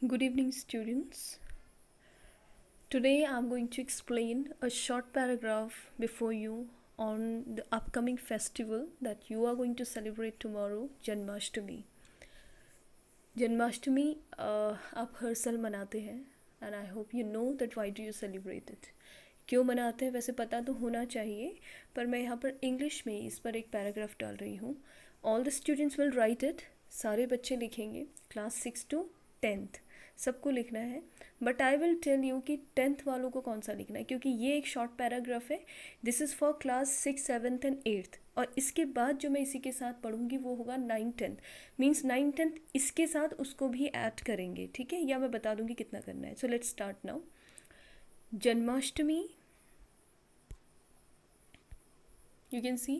Good evening, students. Today I'm going to explain a short paragraph before you on the upcoming festival that you are going to celebrate tomorrow, Janmashtami. Janmashtami आप हर साल मनाते हैं and I hope you know that why do you celebrate it. क्यों मनाते हैं वैसे पता तो होना चाहिए, पर मैं यहाँ पर इंग्लिश में इस पर एक पैराग्राफ डाल रही हूँ. All the students will write it. सारे बच्चे लिखेंगे, क्लास 6 to 10th सबको लिखना है. But I will tell you कि 10th वालों को कौन सा लिखना है, क्योंकि ये एक शॉर्ट पैराग्राफ है. This is for class 6, 7th and 8th. और इसके बाद जो मैं इसी के साथ पढ़ूंगी वो होगा 9, 10th. मीन्स 9, 10th इसके साथ उसको भी ऐड करेंगे, ठीक है, या मैं बता दूंगी कितना करना है. So let's start now. Janmashtami, you can see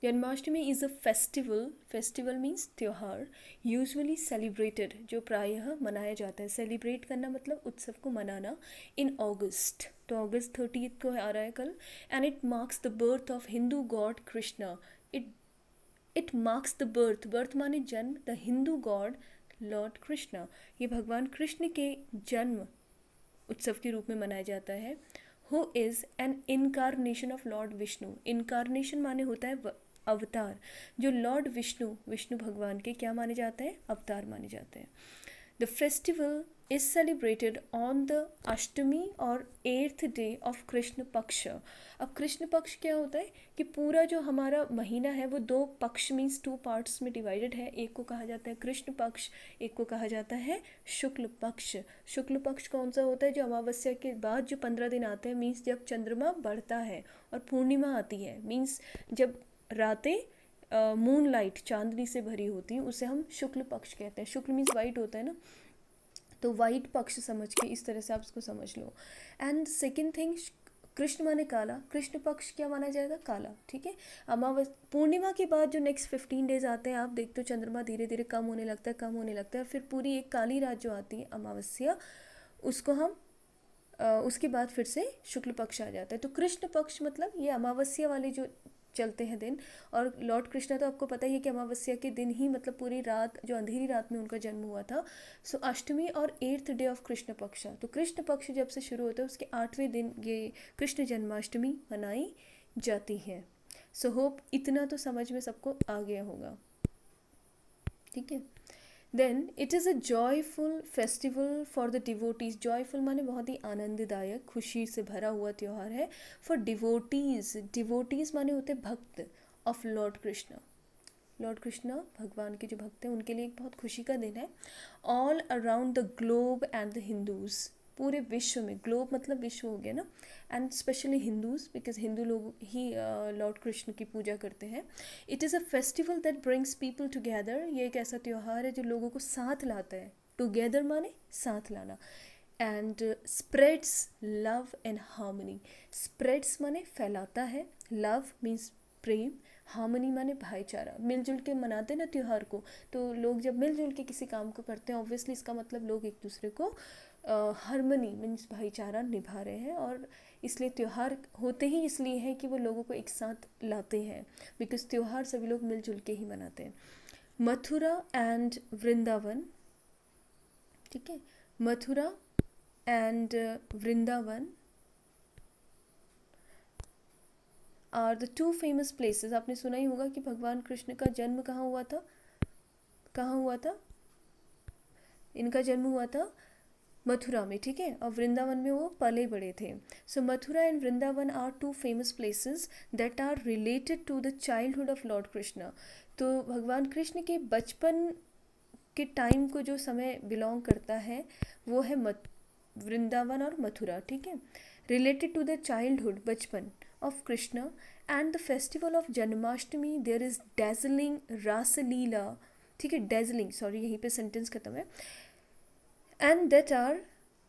Janmashtami is a festival means त्योहार, यूजुअली सेलिब्रेटेड, जो प्रायः मनाया जाता है. सेलिब्रेट करना मतलब उत्सव को मनाना. इन अगस्त, तो अगस्त 30th को आ रहा है कल. And it marks the birth of Hindu God Krishna. It marks the birth माने जन्म, the Hindu God Lord Krishna. ये भगवान कृष्ण के जन्म उत्सव के रूप में मनाया जाता है. Who is an incarnation of Lord Vishnu. Incarnation माने होता है अवतार. जो लॉर्ड विष्णु भगवान के क्या माने जाते हैं, अवतार माने जाते हैं. The festival is celebrated on the Ashtami और 8th डे ऑफ कृष्ण पक्ष. अब कृष्ण पक्ष क्या होता है कि पूरा जो हमारा महीना है वो 2 पक्ष मीन्स 2 पार्ट्स में डिवाइडेड है. एक को कहा जाता है कृष्ण पक्ष, एक को कहा जाता है शुक्ल पक्ष. शुक्ल पक्ष कौन सा होता है, जो अमावस्या के बाद जो 15 दिन आते हैं, मीन्स जब चंद्रमा बढ़ता है और पूर्णिमा आती है, मीन्स जब रातें मून लाइट चांदनी से भरी होती हैं, उसे हम शुक्ल पक्ष कहते हैं. शुक्ल मीन्स वाइट होता है ना, तो वाइट पक्ष समझ के इस तरह से आप इसको समझ लो. एंड सेकेंड थिंग, कृष्ण माने काला. कृष्ण पक्ष क्या माना जाएगा, काला, ठीक है. पूर्णिमा के बाद जो नेक्स्ट 15 डेज आते हैं, आप देखते हो चंद्रमा धीरे धीरे कम होने लगता है, फिर पूरी एक काली रात जो आती है अमावस्या, उसको हम उसके बाद फिर से शुक्ल पक्ष आ जाता है. तो कृष्ण पक्ष मतलब ये अमावस्या वाले जो चलते हैं दिन. और लॉर्ड कृष्णा तो आपको पता ही है कि अमावस्या के दिन ही मतलब पूरी रात, जो अंधेरी रात में उनका जन्म हुआ था. सो अष्टमी और 8th डे ऑफ कृष्ण पक्ष. तो कृष्ण पक्ष जब से शुरू होता है उसके 8वें दिन ये कृष्ण जन्माष्टमी मनाई जाती है. सो होप इतना तो समझ में सबको आ गया होगा, ठीक है. Then it is a joyful festival for the devotees. Joyful माने बहुत ही आनंददायक, खुशी से भरा हुआ त्यौहार है. फॉर डिवोटीज़ माने होते भक्त of lord Krishna. Lord Krishna भगवान के जो भक्त हैं उनके लिए एक बहुत खुशी का दिन है. All around the globe and the Hindus, पूरे विश्व में. ग्लोब मतलब विश्व हो गया ना. And specially Hindus, because Hindu लोग ही लॉर्ड कृष्ण की पूजा करते हैं. It is a festival that brings people together. ये एक ऐसा त्यौहार है जो लोगों को साथ लाता है. टुगेदर माने साथ लाना. And spreads love and harmony. Spreads माने फैलाता है, लव मीन्स प्रेम, हार्मनी माने भाईचारा. मिलजुल के मनाते हैं ना त्यौहार को, तो लोग जब मिलजुल के किसी काम को करते हैं, ऑब्वियसली इसका मतलब लोग एक दूसरे को हार्मनी मीन्स भाईचारा निभा रहे हैं. और इसलिए त्यौहार होते ही इसलिए हैं कि वो लोगों को एक साथ लाते हैं, बिकॉज त्यौहार सभी लोग मिलजुल के ही मनाते हैं. मथुरा एंड वृंदावन, ठीक है. Mathura and Vrindavan are the 2 famous places. आपने सुना ही होगा कि भगवान कृष्ण का जन्म कहाँ हुआ था. इनका जन्म हुआ था मथुरा में, ठीक है, और वृंदावन में वो पले बड़े थे. So Mathura and Vrindavan are 2 famous places that are related to the childhood of lord Krishna. तो भगवान कृष्ण के बचपन के टाइम को जो समय बिलोंग करता है वो है वृंदावन और मथुरा, ठीक है. रिलेटेड टू द चाइल्डहुड, बचपन of Krishna. And the festival of Janmashtami, there is dazzling Raslila, ठीक है, डेजलिंग, सॉरी यहीं पे सेंटेंस खत्म है. And that are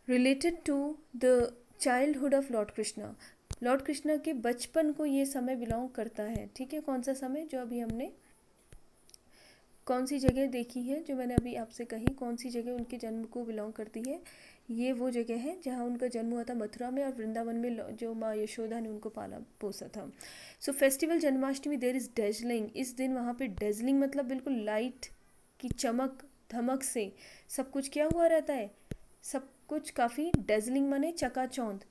related to the childhood of lord Krishna. Lord Krishna के बचपन को ये समय बिलोंग करता है, ठीक है. कौन सा समय, जो अभी हमने कौन सी जगह देखी है, जो मैंने अभी आपसे कही, कौन सी जगह उनके जन्म को बिलोंग करती है, ये वो जगह है जहाँ उनका जन्म हुआ था, मथुरा में. और वृंदावन में जो माँ यशोदा ने उनको पाला पोसा था. So festival Janmashtami, there is dazzling. इस दिन वहाँ पे डेजलिंग मतलब बिल्कुल लाइट की चमक धमक से सब कुछ क्या हुआ रहता है, सब कुछ काफ़ी डेजलिंग माने चकाचौंध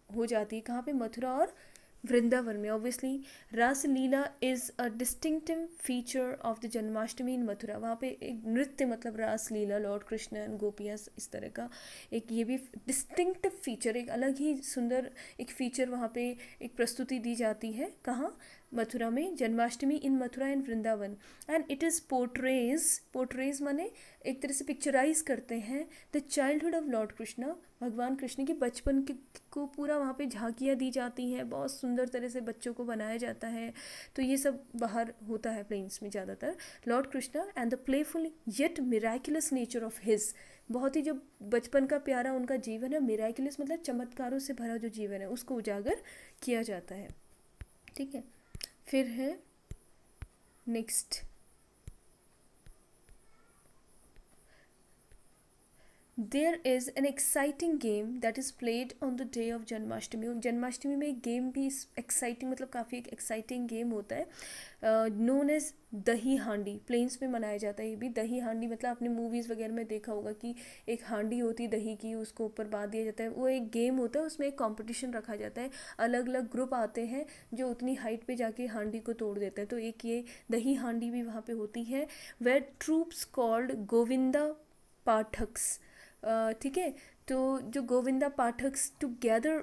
हो जाती है। कहाँ पे? मथुरा और वृंदावन में। Obviously Ras Lila is a distinctive feature of the Janmashtami in Mathura. वहाँ पे एक नृत्य मतलब रास लीला, लॉर्ड कृष्ण एंड गोपियाँ, इस तरह का एक ये भी डिस्टिंक्टिव फीचर, एक अलग ही सुंदर एक फीचर वहाँ पे एक प्रस्तुति दी जाती है। कहाँ? मथुरा में। Janmashtami in Mathura and Vrindavan. And it is portrays माने एक तरह से पिक्चराइज करते हैं the childhood of lord Krishna, भगवान कृष्ण के बचपन को पूरा वहाँ पे झांकियाँ दी जाती हैं, बहुत सुंदर तरह से बच्चों को बनाया जाता है। तो ये सब बाहर होता है प्लेन्स में ज़्यादातर। Lord Krishna and the playful yet miraculous nature of his, बहुत ही जो बचपन का प्यारा उनका जीवन है, मिराकुलस मतलब चमत्कारों से भरा जो जीवन है, उसको उजागर किया जाता है। ठीक है, फिर है next, there is an exciting game that is played on the day of Janmashtami. Janmashtami में एक गेम भी एक्साइटिंग मतलब काफ़ी एक एक्साइटिंग गेम होता है, नोन एज दही हांडी। प्लेन्स में मनाया जाता है ये भी। दही हांडी मतलब आपने मूवीज़ वगैरह में देखा होगा कि एक हांडी होती है दही की, उसको ऊपर बांध दिया जाता है। वो एक गेम होता है, उसमें एक कंपटीशन रखा जाता है, अलग अलग ग्रुप आते हैं जो उतनी हाइट पे जाके हांडी को तोड़ देता है। तो एक ये दही हांडी भी वहाँ पे होती है। वेयर ट्रूप्स कॉल्ड गोविंदा पाठक्स, ठीक है, तो जो गोविंदा पाठक्स together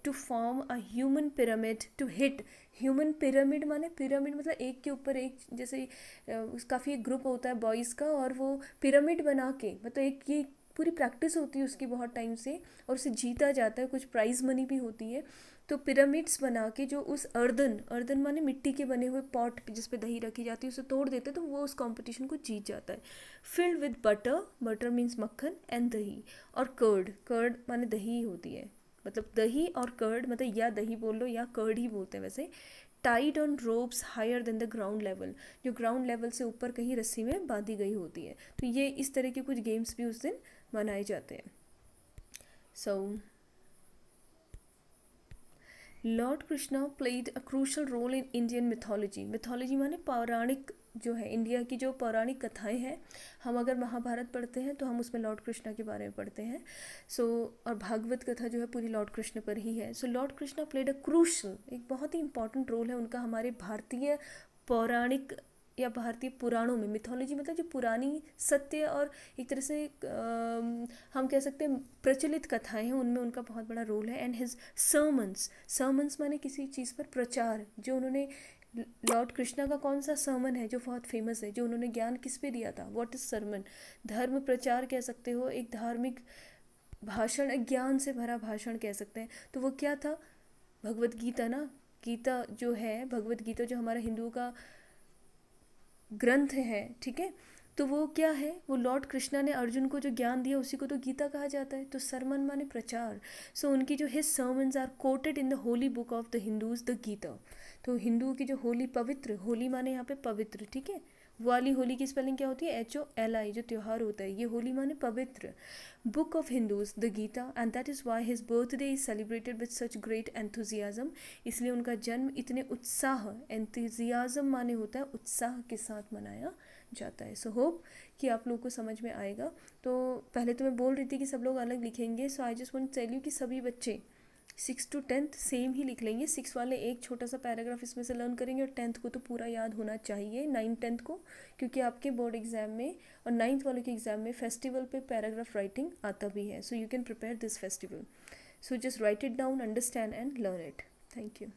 to form a human pyramid to hit. Human pyramid माने पिरामिड मतलब एक के ऊपर एक, जैसे काफ़ी एक ग्रुप होता है बॉयज़ का, और वो पिरामिड बना के मतलब एक ये पूरी प्रैक्टिस होती है उसकी बहुत टाइम से, और उसे जीता जाता है, कुछ प्राइज़ मनी भी होती है। तो पिरामिड्स बना के जो उस अर्दन माने मिट्टी के बने हुए पॉट जिस पे दही रखी जाती है उसे तोड़ देते हैं, तो वो उस कंपटीशन को जीत जाता है। फिल्ड विद बटर मीन्स मक्खन, एंड दही, और कर्ड माने दही होती है, मतलब दही और कर्ड मतलब या दही बोल लो या कर्ड ही बोलते हैं वैसे। Tied on ropes higher than the ground level, जो ग्राउंड लेवल से ऊपर कहीं रस्सी में बांधी गई होती है। तो ये इस तरह के कुछ गेम्स भी उस दिन मनाए जाते हैं। So lord Krishna played a crucial role in Indian mythology. Mythology माने पौराणिक जो है, इंडिया की जो पौराणिक कथाएं हैं, हम अगर महाभारत पढ़ते हैं तो हम उसमें लॉर्ड कृष्णा के बारे में पढ़ते हैं। सो और भागवत कथा जो है पूरी लॉर्ड कृष्ण पर ही है। So lord Krishna played a crucial, एक बहुत ही इंपॉर्टेंट रोल है उनका हमारे भारतीय पौराणिक या भारतीय पुराणों में। मिथोलॉजी मतलब जो पुरानी सत्य और एक तरह से हम कह सकते हैं प्रचलित कथाएं हैं, उनमें उनका बहुत बड़ा रोल है। एंड हिज सर्मन्स माने किसी चीज़ पर प्रचार, जो उन्होंने लॉर्ड कृष्णा का कौन सा सर्मन है जो बहुत फेमस है, जो उन्होंने ज्ञान किस पे दिया था? What is sermon? धर्म प्रचार कह सकते हो, एक धार्मिक भाषण, एक ज्ञान से भरा भाषण कह सकते हैं। तो वो क्या था? भगवत गीता ना। गीता जो है, भगवत गीता जो हमारा हिंदुओं का ग्रंथ है, ठीक है, तो वो क्या है? वो लॉर्ड कृष्णा ने अर्जुन को जो ज्ञान दिया उसी को तो गीता कहा जाता है। तो सरमन माने प्रचार। सो उनकी जो his sermons are quoted in the holy book of the Hindus, the Gita. तो हिंदुओं की जो होली, पवित्र, होली माने यहाँ पे पवित्र, ठीक है। वो वाली होली की स्पेलिंग क्या होती है? HOLI, जो त्यौहार होता है, ये होली माने पवित्र। Book of Hindus, the Gita, and that is why his birthday is celebrated with such great enthusiasm. इसलिए उनका जन्म इतने उत्साह, एंथुजियाज्म माने होता है उत्साह के साथ मनाया जाता है। सो होप कि आप लोगों को समझ में आएगा। तो पहले तो मैं बोल रही थी कि सब लोग अलग लिखेंगे, so I just want to tell you कि सभी बच्चे 6 to 10th सेम ही लिख लेंगे। 6 वाले एक छोटा सा पैराग्राफ इसमें से लर्न करेंगे, और 10th को तो पूरा याद होना चाहिए, 9th-10th को, क्योंकि आपके बोर्ड एग्जाम में और 9th वाले के एग्जाम में फेस्टिवल पे पैराग्राफ राइटिंग आता भी है। So you can prepare this festival. So just right it down, understand and learn it. Thank you.